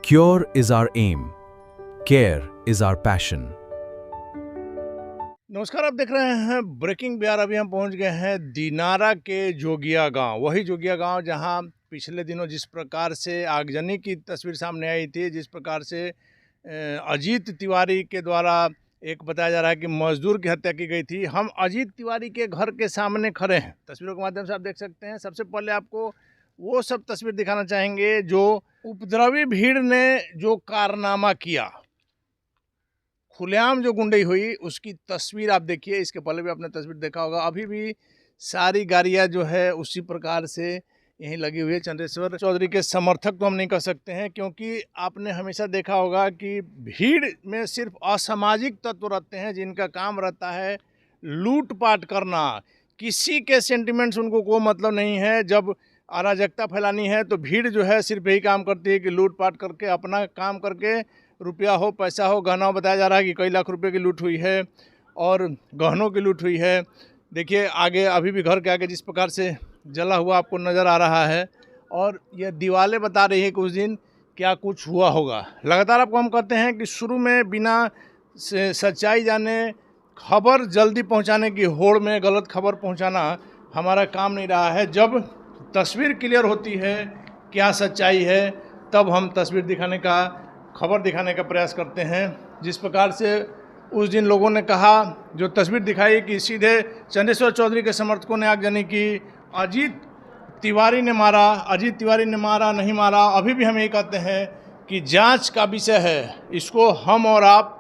Cure is our aim. Care is our passion. नमस्कार, आप देख रहे हैं ब्रेकिंग बिहार। अभी हम पहुंच गए हैं दिनारा के जोगिया गांव। वही जोगिया गांव जहां पिछले दिनों जिस प्रकार से आगजनी की तस्वीर सामने आई थी, जिस प्रकार से अजीत तिवारी के द्वारा एक बताया जा रहा है कि मजदूर की हत्या की गई थी। हम अजीत तिवारी के घर के सामने खड़े हैं। तस्वीरों के माध्यम से आप देख सकते हैं। सबसे पहले आपको वो सब तस्वीर दिखाना चाहेंगे जो उपद्रवी भीड़ ने जो कारनामा किया, खुलेआम जो गुंडई हुई, उसकी तस्वीर आप देखिए। इसके पहले भी आपने तस्वीर देखा होगा। अभी भी सारी गाड़ियां जो है उसी प्रकार से यहीं लगी हुई है। चंद्रेश्वर चौधरी के समर्थक तो हम नहीं कह सकते हैं, क्योंकि आपने हमेशा देखा होगा कि भीड़ में सिर्फ असामाजिक तत्व रहते हैं जिनका काम रहता है लूटपाट करना। किसी के सेंटिमेंट्स उनको कोई मतलब नहीं है। जब अराजकता फैलानी है तो भीड़ जो है सिर्फ यही काम करती है कि लूटपाट करके अपना काम करके रुपया हो, पैसा हो, गहना हो। बताया जा रहा है कि कई लाख रुपए की लूट हुई है और गहनों की लूट हुई है। देखिए आगे, अभी भी घर के आगे जिस प्रकार से जला हुआ आपको नज़र आ रहा है, और यह दीवारें बता रही है कि उस दिन क्या कुछ हुआ होगा। लगातार आपको हम कहते हैं कि शुरू में बिना सच्चाई जाने खबर जल्दी पहुंचाने की होड़ में गलत खबर पहुंचाना हमारा काम नहीं रहा है। जब तस्वीर क्लियर होती है क्या सच्चाई है, तब हम तस्वीर दिखाने का, खबर दिखाने का प्रयास करते हैं। जिस प्रकार से उस दिन लोगों ने कहा, जो तस्वीर दिखाई कि सीधे चंद्रेश्वर चौधरी के समर्थकों ने आगजनी की, अजीत तिवारी ने मारा, अजीत तिवारी ने मारा नहीं मारा। अभी भी हम ये कहते हैं कि जांच का विषय है, इसको हम और आप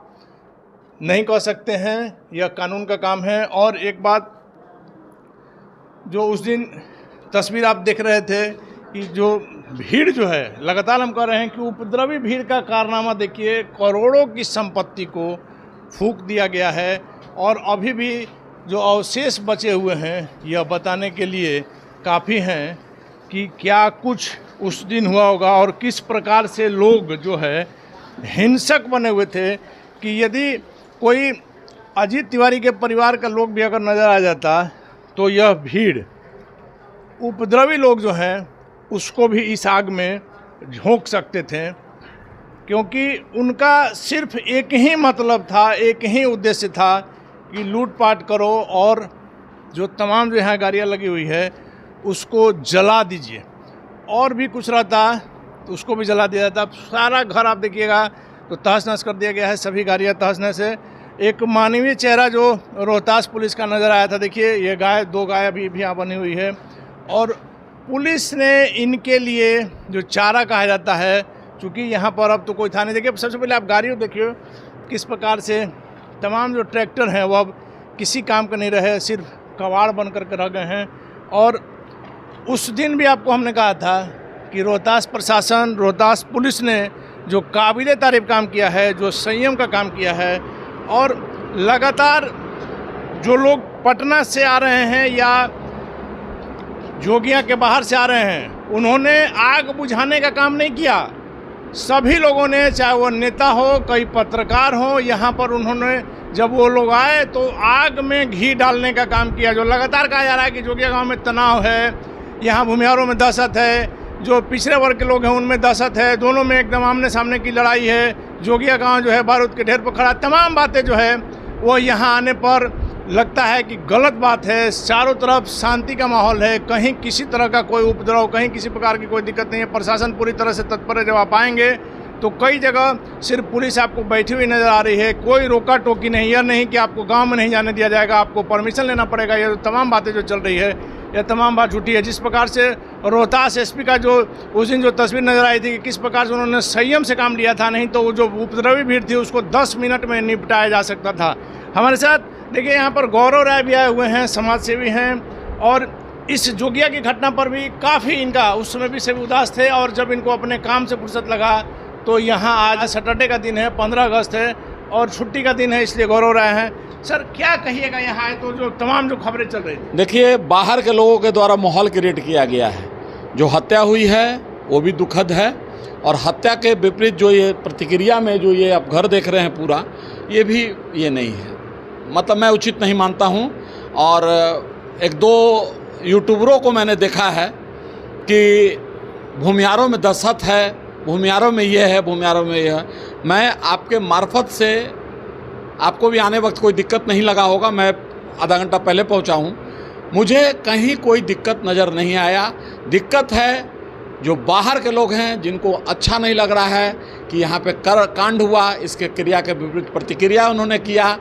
नहीं कह सकते हैं, यह कानून का काम है। और एक बात, जो उस दिन तस्वीर आप देख रहे थे कि जो भीड़ जो है, लगातार हम कह रहे हैं कि उपद्रवी भीड़ का कारनामा देखिए। करोड़ों की संपत्ति को फूंक दिया गया है, और अभी भी जो अवशेष बचे हुए हैं यह बताने के लिए काफ़ी हैं कि क्या कुछ उस दिन हुआ होगा और किस प्रकार से लोग जो है हिंसक बने हुए थे। कि यदि कोई अजीत तिवारी के परिवार का लोग भी अगर नज़र आ जाता तो यह भीड़, उपद्रवी लोग जो हैं, उसको भी इस आग में झोंक सकते थे, क्योंकि उनका सिर्फ एक ही मतलब था, एक ही उद्देश्य था कि लूटपाट करो और जो तमाम जो यहाँ गाड़ियाँ लगी हुई है उसको जला दीजिए। और भी कुछ रहता तो उसको भी जला दिया जाता। सारा घर आप देखिएगा तो तहस नहस कर दिया गया है, सभी गाड़ियाँ तहस नहस है। एक मानवीय चेहरा जो रोहतास पुलिस का नज़र आया था, देखिए ये गाय, दो गाय अभी भी यहाँ बनी हुई है, और पुलिस ने इनके लिए जो चारा कहा जाता है, चूँकि यहाँ पर अब तो कोई था नहीं। देखिए सबसे पहले आप गाड़ियों देखिए किस प्रकार से तमाम जो ट्रैक्टर हैं वो अब किसी काम के नहीं रहे, सिर्फ कबाड़ बन करके रह गए हैं। और उस दिन भी आपको हमने कहा था कि रोहतास प्रशासन, रोहतास पुलिस ने जो काबिले तारीफ काम किया है, जो संयम का काम किया है, और लगातार जो लोग पटना से आ रहे हैं या जोगिया के बाहर से आ रहे हैं, उन्होंने आग बुझाने का काम नहीं किया। सभी लोगों ने, चाहे वो नेता हो, कई पत्रकार हो, यहाँ पर उन्होंने जब वो लोग आए तो आग में घी डालने का काम किया। जो लगातार कहा जा रहा है कि जोगिया गांव में तनाव है, यहाँ भूमिहारों में दहशत है, जो पिछड़े वर्ग के लोग हैं उनमें दहशत है, दोनों में एकदम आमने सामने की लड़ाई है, जोगिया गांव जो है बारूद के ढेर पर खड़ा, तमाम बातें जो है वो यहाँ आने पर लगता है कि गलत बात है। चारों तरफ शांति का माहौल है, कहीं किसी तरह का कोई उपद्रव, कहीं किसी प्रकार की कोई दिक्कत नहीं है। प्रशासन पूरी तरह से तत्पर है। जब आप आएंगे तो कई जगह सिर्फ पुलिस आपको बैठी हुई नज़र आ रही है, कोई रोका टोकी नहीं। यह नहीं कि आपको गांव में नहीं जाने दिया जाएगा, आपको परमिशन लेना पड़ेगा। ये तमाम बातें जो चल रही है, यह तमाम बात झूठी है। जिस प्रकार से रोहतास एसपी का जो उस दिन जो तस्वीर नज़र आई थी कि किस प्रकार से उन्होंने संयम से काम लिया था, नहीं तो वो जो उपद्रवी भीड़ थी उसको 10 मिनट में निपटाया जा सकता था। हमारे साथ देखिए यहाँ पर गौरव राय भी आए हुए हैं, समाजसेवी हैं, और इस जोगिया की घटना पर भी काफ़ी इनका उस समय भी सभी उदास थे। और जब इनको अपने काम से फुर्सत लगा तो यहाँ आज सैटरडे का दिन है, 15 अगस्त है और छुट्टी का दिन है, इसलिए गौरव राय हैं। सर क्या कहिएगा यहाँ आए तो जो तमाम जो खबरें चल रही थी? देखिए, बाहर के लोगों के द्वारा माहौल क्रिएट किया गया है। जो हत्या हुई है वो भी दुखद है, और हत्या के विपरीत जो ये प्रतिक्रिया में जो ये आप घर देख रहे हैं पूरा, ये भी ये नहीं है, मतलब मैं उचित नहीं मानता हूँ। और एक दो यूट्यूबरों को मैंने देखा है कि भूमिहारों में दहशत है, भूमियारों में ये है, भूमियारों में ये है। मैं आपके मार्फत से, आपको भी आने वक्त कोई दिक्कत नहीं लगा होगा, मैं आधा घंटा पहले पहुंचा हूं, मुझे कहीं कोई दिक्कत नज़र नहीं आया। दिक्कत है जो बाहर के लोग हैं, जिनको अच्छा नहीं लग रहा है कि यहाँ पे कांड हुआ, इसके क्रिया के विपरीत प्रतिक्रिया उन्होंने किया,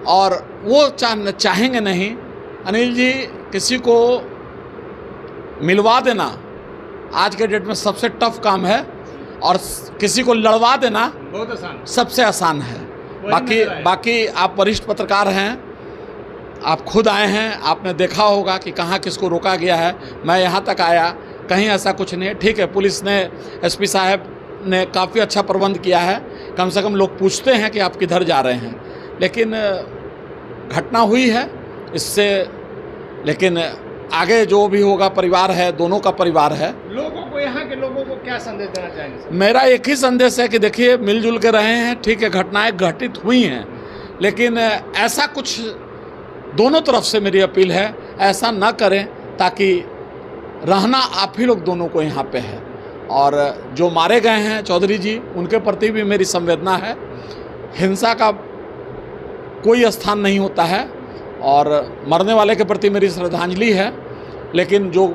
और वो चाहेंगे नहीं। अनिल जी, किसी को मिलवा देना आज के डेट में सबसे टफ काम है, और किसी को लड़वा देना बहुत आसान, सबसे आसान है। बाकी आप वरिष्ठ पत्रकार हैं, आप खुद आए हैं, आपने देखा होगा कि कहाँ किसको रोका गया है। मैं यहाँ तक आया, कहीं ऐसा कुछ नहीं है। ठीक है, पुलिस ने, एसपी साहब ने काफ़ी अच्छा प्रबंध किया है, कम से कम लोग पूछते हैं कि आप किधर जा रहे हैं। लेकिन घटना हुई है इससे, लेकिन आगे जो भी होगा, परिवार है, दोनों का परिवार है। लोगों को, यहाँ के लोगों को क्या संदेश देना चाहेंगे सर? मेरा एक ही संदेश है कि देखिए, मिलजुल के रहे हैं, ठीक है, घटनाएं घटित हुई हैं, लेकिन ऐसा कुछ, दोनों तरफ से मेरी अपील है, ऐसा ना करें, ताकि रहना आप ही लोग दोनों को यहाँ पे है। और जो मारे गए हैं चौधरी जी, उनके प्रति भी मेरी संवेदना है। हिंसा का कोई स्थान नहीं होता है, और मरने वाले के प्रति मेरी श्रद्धांजलि है। लेकिन जो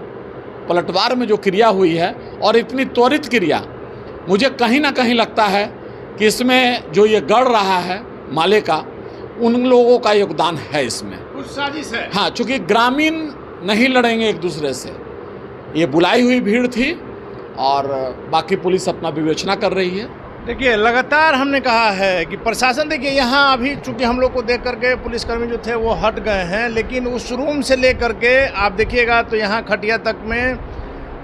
पलटवार में जो क्रिया हुई है, और इतनी त्वरित क्रिया, मुझे कहीं ना कहीं लगता है कि इसमें जो ये गढ़ रहा है माले का, उन लोगों का योगदान है इसमें, कुछ साजिश है। हाँ, चूँकि ग्रामीण नहीं लड़ेंगे एक दूसरे से, ये बुलाई हुई भीड़ थी, और बाकी पुलिस अपना विवेचना कर रही है। देखिए, लगातार हमने कहा है कि प्रशासन, देखिए यहाँ अभी चूंकि हम लोग को देख करके पुलिसकर्मी जो थे वो हट गए हैं, लेकिन उस रूम से लेकर के आप देखिएगा तो यहाँ खटिया तक में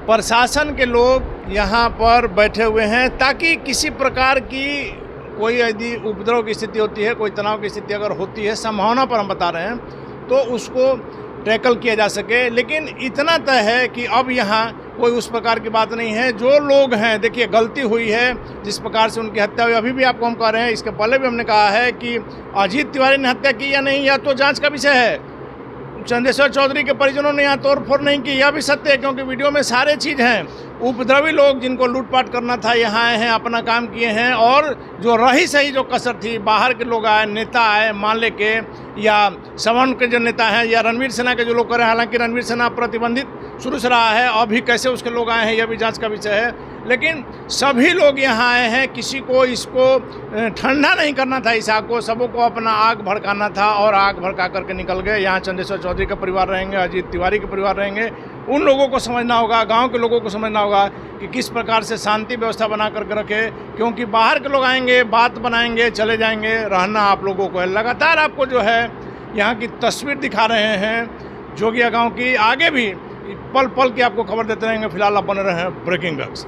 प्रशासन के लोग यहाँ पर बैठे हुए हैं, ताकि किसी प्रकार की कोई यदि उपद्रव की स्थिति होती है, कोई तनाव की स्थिति अगर होती है, संभावना पर हम बता रहे हैं, तो उसको टैकल किया जा सके। लेकिन इतना तय है कि अब यहाँ कोई उस प्रकार की बात नहीं है। जो लोग हैं, देखिए गलती हुई है, जिस प्रकार से उनकी हत्या हुई, अभी भी आपको हम कह रहे हैं, इसके पहले भी हमने कहा है कि अजीत तिवारी ने हत्या की या नहीं, या तो जांच का विषय है। चंद्रेश्वर चौधरी के परिजनों ने यहाँ तोड़फोड़ नहीं की, यह भी सत्य है, क्योंकि वीडियो में सारे चीज़ हैं। उपद्रवी लोग जिनको लूटपाट करना था यहाँ आए हैं, अपना काम किए हैं, और जो रही सही जो कसर थी, बाहर के लोग आए, नेता आए, मान ले के, या सवर्ण के जो नेता हैं, या रणवीर सेना के जो लोग कर रहे हैं, हालांकि रणवीर सेना प्रतिबंधित शुरू से रहा है, अभी कैसे उसके लोग आए हैं यह भी जांच का विषय है। लेकिन सभी लोग यहाँ आए हैं, किसी को इसको ठंडा नहीं करना था, इस आग को, सबों को अपना आग भड़काना था, और आग भड़का करके निकल गए। यहाँ चंद्रेश्वर चौधरी का परिवार रहेंगे, अजीत तिवारी के परिवार रहेंगे, उन लोगों को समझना होगा, गांव के लोगों को समझना होगा कि किस प्रकार से शांति व्यवस्था बना करके रखे, क्योंकि बाहर के लोग आएंगे, बात बनाएंगे, चले जाएंगे, रहना आप लोगों को है। लगातार आपको जो है यहाँ की तस्वीर दिखा रहे हैं जोगिया गांव की, आगे भी पल पल की आपको खबर देते रहेंगे। फिलहाल आप बने रहे हैं ब्रेकिंग न्यूज़।